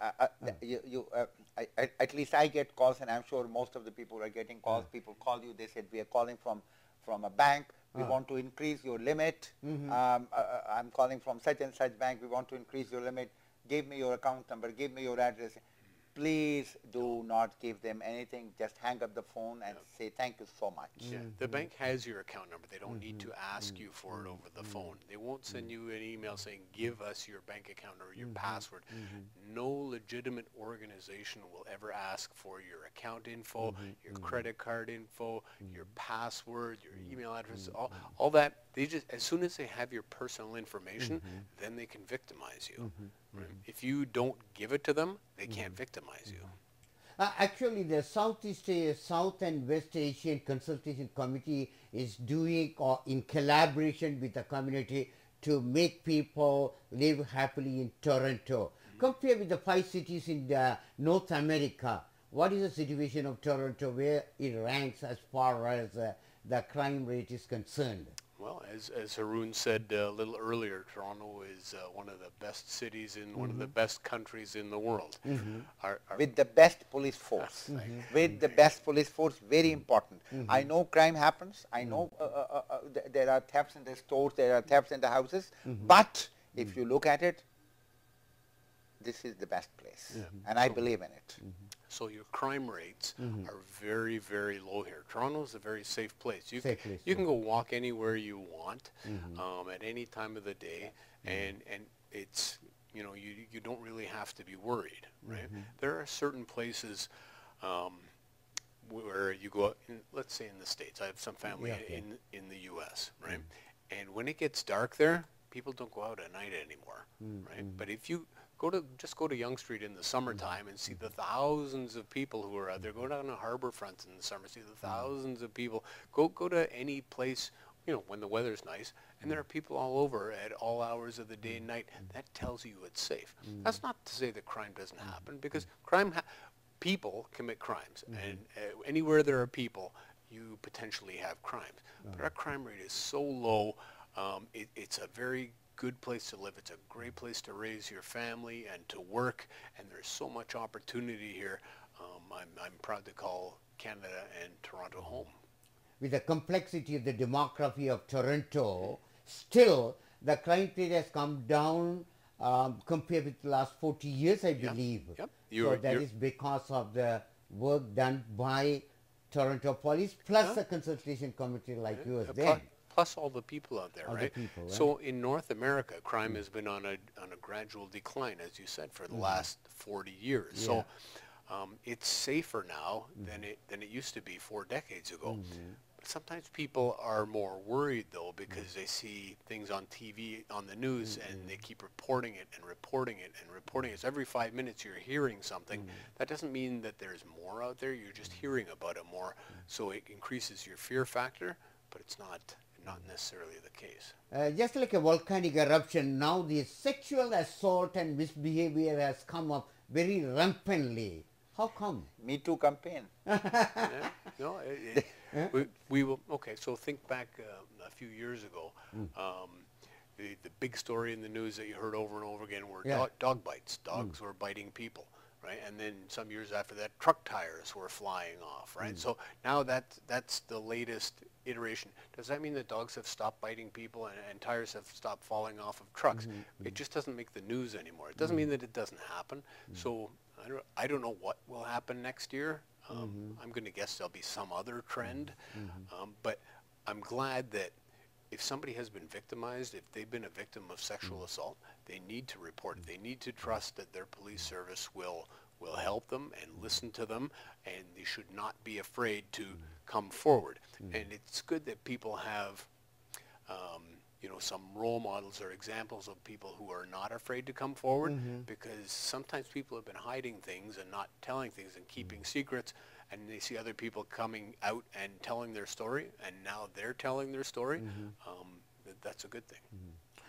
at least I get calls, and I'm sure most of the people are getting calls. People call you, they said, we are calling from a bank, we want to increase your limit. I'm calling from such and such bank, we want to increase your limit. Give me your account number, give me your address. Please do not give them anything. Just hang up the phone and say thank you so much. Yeah, the bank has your account number. They don't need to ask you for it over the phone. They won't send you an email saying, give us your bank account or your password. No legitimate organization will ever ask for your account info, your credit card info, your password, your email address, all that. They just, as soon as they have your personal information, then they can victimize you. Right? If you don't give it to them, they can't victimize you. Actually, the South and West Asian Consultation Committee is doing in collaboration with the community to make people live happily in Toronto. Compare with the 5 cities in North America. What is the situation of Toronto, where it ranks as far as the crime rate is concerned? Well, as Haroon said a little earlier, Toronto is one of the best cities in one of the best countries in the world. With the best police force. With the best police force, very important. I know crime happens. I know there are thefts in the stores, there are thefts in the houses. But if you look at it, this is the best place. And I believe in it. So your crime rates are very, very low here. Toronto is a very safe place. You can go walk anywhere you want at any time of the day, and it's, you don't really have to be worried, right? There are certain places where you go, let's say in the States. I have some family in the U.S., right? And when it gets dark there, people don't go out at night anymore, right? But if you just go to Yonge Street in the summertime and see the thousands of people who are out there. Go down to Harbourfront in the summer, see the thousands of people. Go to any place, when the weather's nice, and there are people all over at all hours of the day and night. That tells you it's safe. That's not to say that crime doesn't happen, because people commit crimes, and anywhere there are people, you potentially have crimes. But our crime rate is so low. It's a very good place to live. It's a great place to raise your family and to work, and there's so much opportunity here. I'm proud to call Canada and Toronto home. With the complexity of the demography of Toronto, still the crime rate has come down compared with the last 40 years, I believe. So that is because of the work done by Toronto Police, plus a consultation committee like yours then. Plus all the people out there, right? So in North America, crime has been on a gradual decline, as you said, for the last 40 years. So it's safer now than it used to be 4 decades ago. Sometimes people are more worried though because they see things on TV, on the news, and they keep reporting it and reporting it and reporting it. So every 5 minutes you're hearing something. That doesn't mean that there's more out there. You're just hearing about it more. So it increases your fear factor, but it's not necessarily the case. Just like a volcanic eruption, now the sexual assault and misbehavior has come up very rampantly. How come? Me Too campaign. No, we will. Okay, so think back a few years ago. The big story in the news that you heard over and over again were dog bites. Dogs were biting people, right? And then some years after that, truck tires were flying off, right? So now that's the latest iteration. Does that mean that dogs have stopped biting people and tires have stopped falling off of trucks? It just doesn't make the news anymore. It doesn't mean that it doesn't happen. So I don't know what will happen next year. I'm going to guess there'll be some other trend. But I'm glad that if somebody has been victimized, if they've been a victim of sexual assault, they need to report it. They need to trust that their police service will help them and listen to them, and they should not be afraid to come forward. And it's good that people have some role models or examples of people who are not afraid to come forward, because sometimes people have been hiding things and not telling things and keeping secrets, and they see other people coming out and telling their story, and now they're telling their story. That's a good thing.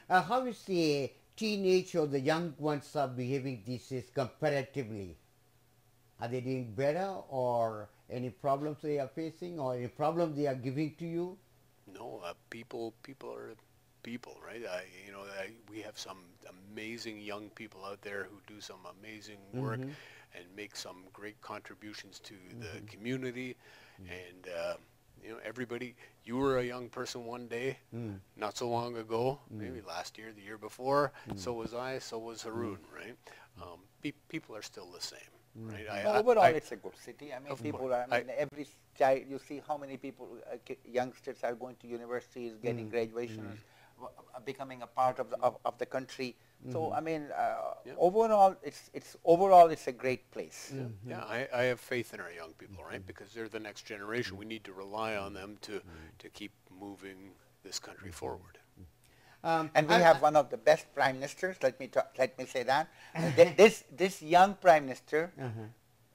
How is the teenage or the young ones are behaving these days comparatively? Are they doing better, or any problems they are facing, or any problems they are giving to you? No, people are people, right? We have some amazing young people out there who do some amazing work and make some great contributions to the community. And everybody, you were a young person one day, not so long ago, maybe last year, the year before. So was I, so was Haroon, right? People are still the same. Right? Overall, it's a good city. I mean, people are, every child, you see how many people, youngsters are going to universities, getting graduations, becoming a part of the country. So, I mean, overall, it's a great place. Yeah, I have faith in our young people, right? Because they're the next generation. We need to rely on them to keep moving this country forward. And we have one of the best prime ministers. Let me say that. This young prime minister,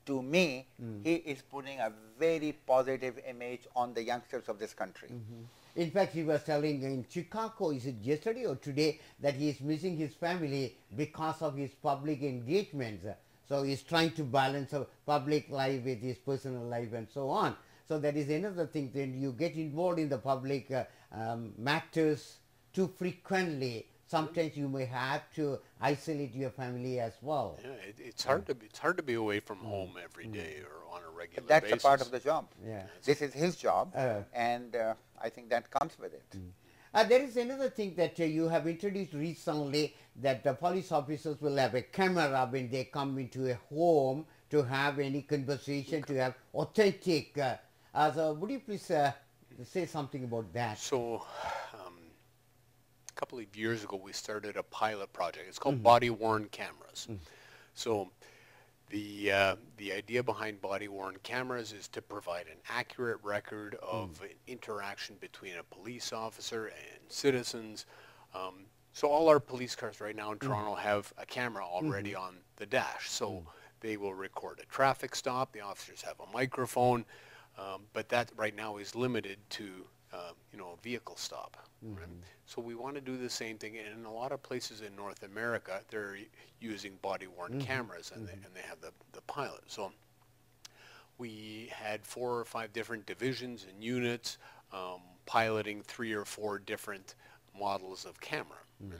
to me, he is putting a very positive image on the youngsters of this country. In fact, he was telling in Chicago, is it yesterday or today, that he is missing his family because of his public engagements. So he's trying to balance a public life with his personal life and so on. So that is another thing. Then you get involved in the public matters too frequently. Sometimes you may have to isolate your family as well. Yeah, it's hard to be away from home every day or on a regular basis. basis. That's a part of the job. Yeah. This is his job, and I think that comes with it. There is another thing that you have introduced recently, that the police officers will have a camera when they come into a home to have any conversation, to have authentic. So would you please say something about that? So, a couple of years ago, we started a pilot project. It's called body-worn cameras. So the idea behind body-worn cameras is to provide an accurate record of an interaction between a police officer and citizens. So all our police cars right now in Toronto have a camera already on the dash. So they will record a traffic stop. The officers have a microphone. But that right now is limited to a vehicle stop. Right? So we want to do the same thing, and in a lot of places in North America, they're using body-worn cameras, and they have the pilot. So we had 4 or 5 different divisions and units piloting 3 or 4 different models of camera. Right?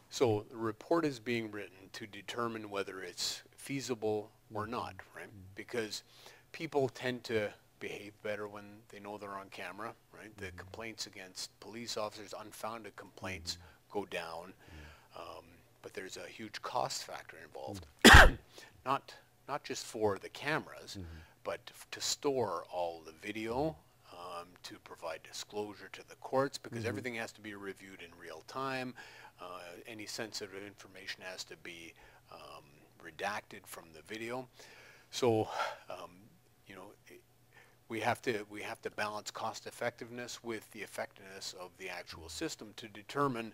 So the report is being written to determine whether it's feasible or not, right? Because people tend to behave better when they know they're on camera, right? The complaints against police officers, unfounded complaints, go down, but there's a huge cost factor involved. Not just for the cameras, but to store all the video, to provide disclosure to the courts, because everything has to be reviewed in real time. Any sensitive information has to be redacted from the video. So, we have to balance cost effectiveness with the effectiveness of the actual system to determine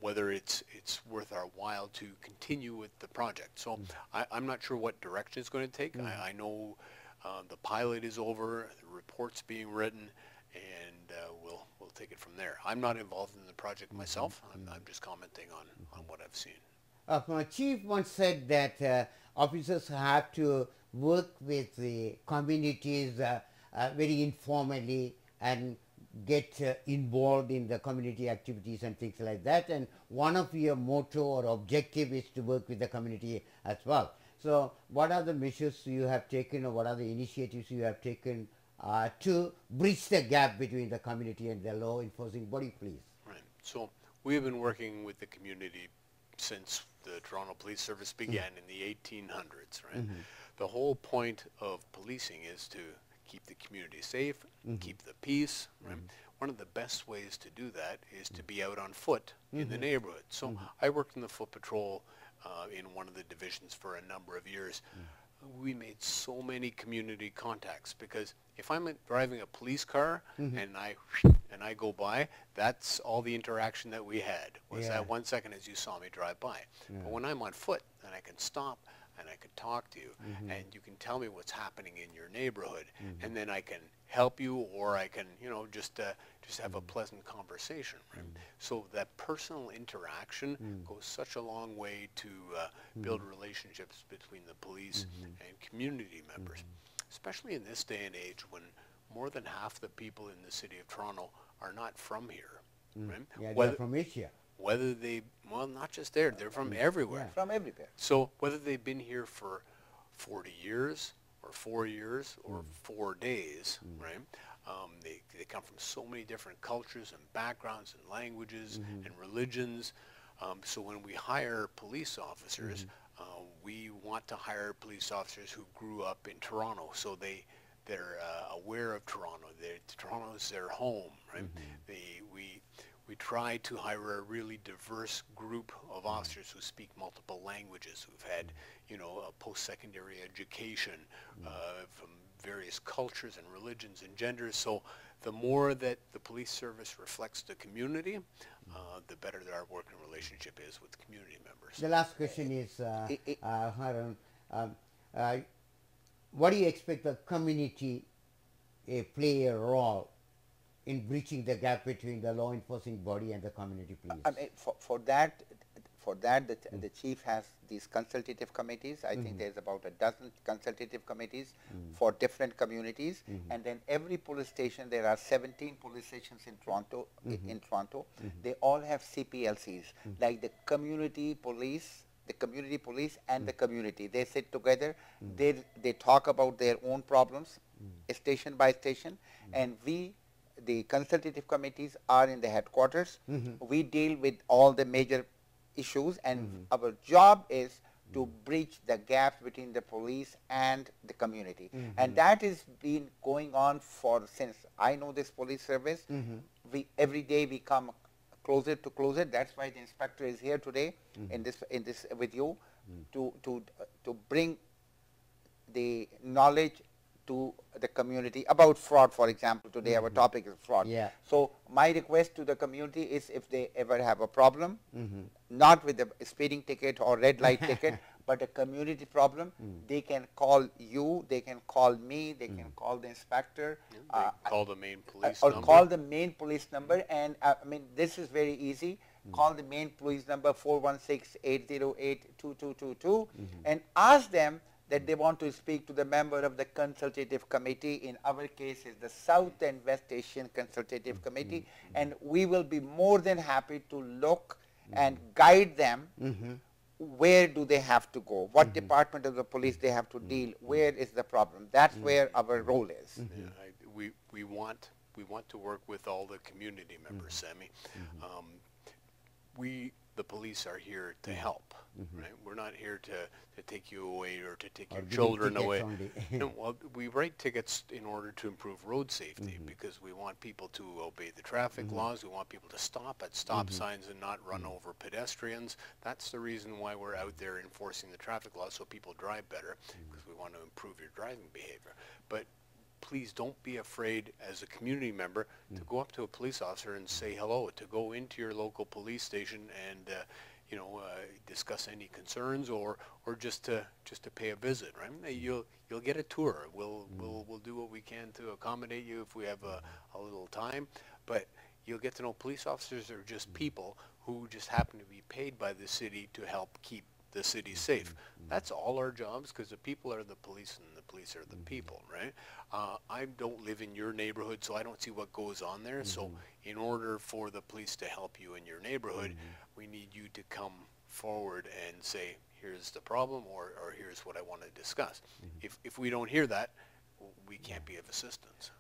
whether it's worth our while to continue with the project. So I'm not sure what direction it's going to take. I know the pilot is over, the report's being written, and we'll take it from there. I'm not involved in the project myself. I'm just commenting on what I've seen. My chief once said that officers have to work with the communities very informally and get involved in the community activities and things like that. And one of your motto or objective is to work with the community as well. So what are the measures you have taken, or what are the initiatives you have taken to bridge the gap between the community and the law enforcing body, please? Right. So we have been working with the community since the Toronto Police Service began in the 1800s, right? The whole point of policing is to keep the community safe, keep the peace, right? One of the best ways to do that is to be out on foot in the neighborhood. So I worked in the foot patrol in one of the divisions for a number of years. We made so many community contacts, because if I'm driving a police car and I go by, that's all the interaction that we had, was that 1 second as you saw me drive by. But when I'm on foot, then I can stop and I can talk to you, and you can tell me what's happening in your neighborhood, and then I can help you, or I can, you know, just have a pleasant conversation. Right? So that personal interaction goes such a long way to build relationships between the police and community members, especially in this day and age when more than half the people in the city of Toronto are not from here. Right? Yeah, they're from Asia. Whether they, well, not just there, they're from everywhere. From everywhere. So whether they've been here for 40 years or 4 years or 4 days, right? They come from so many different cultures and backgrounds and languages and religions. So when we hire police officers, we want to hire police officers who grew up in Toronto, so they're aware of Toronto. Toronto is their home, right? We try to hire a really diverse group of officers who speak multiple languages, who've had, you know, a post-secondary education from various cultures and religions and genders. So the more that the police service reflects the community, the better our working relationship is with community members. The last question is, Harun, what do you expect the community play a role in breaching the gap between the law enforcing body and the community police? I mean, for that, the chief has these consultative committees. I think there's about a dozen consultative committees for different communities, and then every police station, there are 17 police stations in Toronto. They all have CPLCs, like the community police and the community. They sit together. They talk about their own problems, station by station, and the consultative committees are in the headquarters. We deal with all the major issues, and our job is to bridge the gaps between the police and the community. And that has been going on since I know this police service. Every day we come closer to closer. That's why the inspector is here today in this with you to bring the knowledge to the community about fraud. For example, today our topic is fraud. So my request to the community is, if they ever have a problem, not with a speeding ticket or red light ticket, but a community problem, they can call you, they can call me, they can call the inspector. Call the main police or number. call the main police number. And I mean, this is very easy. Call the main police number, 416-808-2222, and ask them that they want to speak to the member of the consultative committee. In our case, is the South and West Asian Consultative Committee, and we will be more than happy to look and guide them. Where do they have to go? What department of the police they have to deal? Where is the problem? That's where our role is. Yeah, we want to work with all the community members, Sammy. The police are here to help, right? We're not here to take you away or to take your children away. No, well, we write tickets in order to improve road safety, because we want people to obey the traffic laws. We want people to stop at stop signs and not run over pedestrians. That's the reason why we're out there enforcing the traffic laws, so people drive better, because we want to improve your driving behavior. But please don't be afraid as a community member to go up to a police officer and say hello, to go into your local police station and discuss any concerns or just to pay a visit, right? You'll get a tour. We'll do what we can to accommodate you if we have a little time, but you'll get to know police officers are just people who just happen to be paid by the city to help keep the city safe. That's all our jobs, because the people are the police and the police are the people, right? I don't live in your neighborhood, so I don't see what goes on there. So in order for the police to help you in your neighborhood, we need you to come forward and say, here's the problem, or here's what I want to discuss. If we don't hear that, we can't be of assistance.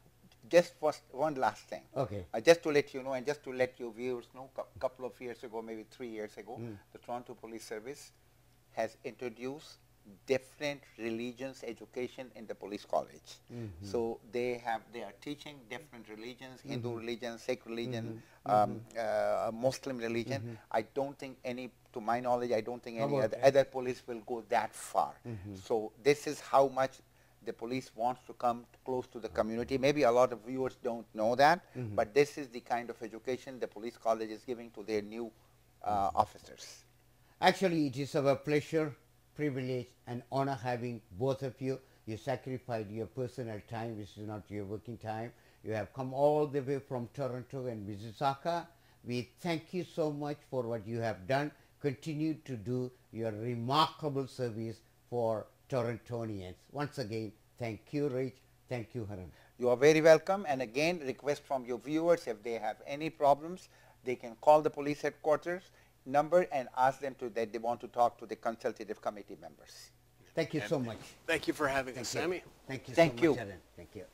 Just one last thing. Okay. Just to let you know, and just to let your viewers know, a couple of years ago, maybe 3 years ago, the Toronto Police Service has introduced different religions education in the police college. So they are teaching different religions, Hindu religion, Sikh religion, Muslim religion. I don't think to my knowledge, I don't think any other police will go that far. So this is how much the police wants to come close to the community. Maybe a lot of viewers don't know that, but this is the kind of education the police college is giving to their new officers. Actually, it is our pleasure, privilege, and honor having both of you. You sacrificed your personal time, which is not your working time. You have come all the way from Toronto and Mississauga. We thank you so much for what you have done. Continue to do your remarkable service for Torontonians. Once again, thank you, Rich. Thank you, Haran. You are very welcome. And again, request from your viewers, if they have any problems, they can call the police headquarters number and ask them that they want to talk to the consultative committee members. Thank you so much. Thank you for having us, Sammy. Thank you so much, Haran. Thank you.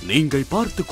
நீங்கள் பார்த்து